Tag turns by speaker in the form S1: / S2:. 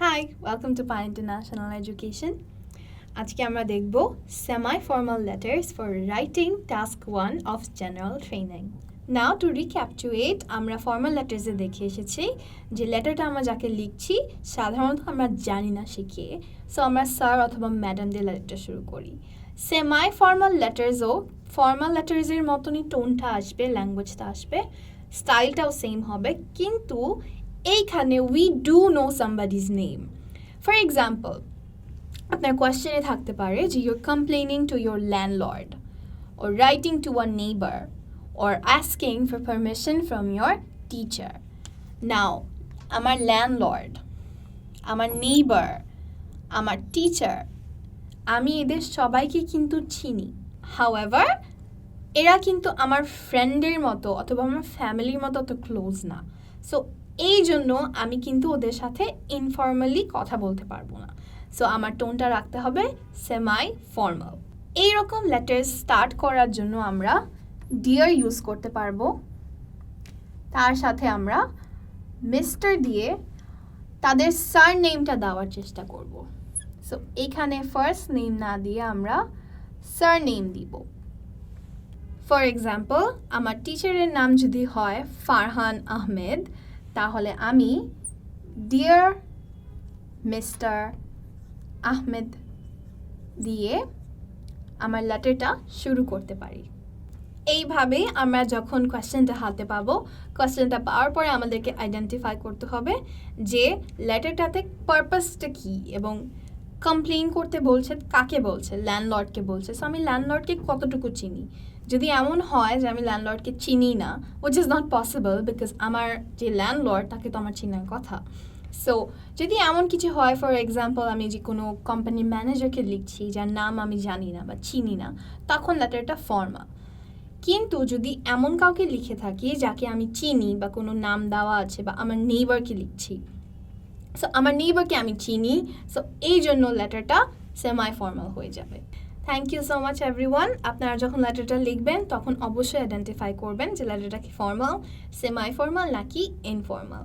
S1: Hi, welcome to Pi International Education. আজকে আমরা দেখব semi-formal letters for writing task 1 of general training. Now to recapitulate, আমরা formal letters এ দেখে এসেছি যে লেটারটা আমরা যাকে লিখছি সাধারণত আমরা জানি না শিখে সো আমরা স্যার অথবা ম্যাডাম দিয়ে লেটারটা শুরু করি semi-formal letters-ও formal letters-এর মতনই টোনটা আসবে, ল্যাঙ্গুয়েজটা আসবে, স্টাইলটাও সেম হবে, কিন্তু এইখানে we do know somebody's name. For example, আপনার কোয়েশ্চেনে থাকতে পারে যে you're complaining to your landlord or writing to a neighbor or asking for permission from your teacher. Now, আমার landlord, আমার neighbor, আমার teacher, আমি এদের সবাইকে কিন্তু চিনি. However, এরা কিন্তু আমার ফ্রেন্ডের মতো অথবা আমার ফ্যামিলির মতো অত ক্লোজ না. সো এই জন্য আমি কিন্তু ওদের সাথে ইনফর্মালি কথা বলতে পারবো না. সো আমার টোনটা রাখতে হবে সেমাই ফর্মাল. এইরকম লেটার স্টার্ট করার জন্য আমরা ডিয়ার ইউজ করতে পারবো. তার সাথে আমরা মিস্টার দিয়ে তাদের সার নেমটা দেওয়ার চেষ্টা করব. সো এখানে ফার্স্ট নেম না দিয়ে আমরা সার নেম দিব. ফর এক্সাম্পল, আমার টিচারের নাম যদি হয় ফারহান আহমেদ, তাহলে আমি ডিয়ার মিস্টার আহমেদ দিয়ে আমার লেটারটা শুরু করতে পারি. এইভাবে আমরা যখন কোয়েশ্চেনটা হাতে পাবো, কোয়েশ্চেনটা পাওয়ার পরে আমাদেরকে আইডেন্টিফাই করতে হবে যে লেটারটাতে পারপাসটা কী এবং কমপ্লেইন করতে বলছে কাকে বলছে, ল্যান্ডলর্ডকে বলছে. সো আমি ল্যান্ডলর্ডকে কতটুকু চিনি. যদি এমন হয় যে আমি ল্যান্ডলর্ডকে চিনি না, which is not possible because আমার যে ল্যান্ডলর্ড তাকে তো আমার চিনার কথা. সো যদি এমন কিছু হয়, ফর এক্সাম্পল আমি যে কোনো কোম্পানির ম্যানেজারকে লিখছি যার নাম আমি জানি না বা চিনি না, তখন লেটারটা ফর্মাল. কিন্তু যদি এমন কাউকে লিখে থাকি যাকে আমি চিনি বা কোনো নাম দেওয়া আছে, বা আমার নেইবারকে লিখছি, সো আমার নেইবারকে আমি চিনি, সো এই জন্য লেটারটা সেমাই ফর্মাল হয়ে যাবে. Thank you so much everyone. আপনারা যখন লেটারটা লিখবেন তখন অবশ্যই আইডেন্টিফাই করবেন যে লেটারটা কি ফর্মাল, সেমাই ফর্মাল নাকি ইনফর্মাল.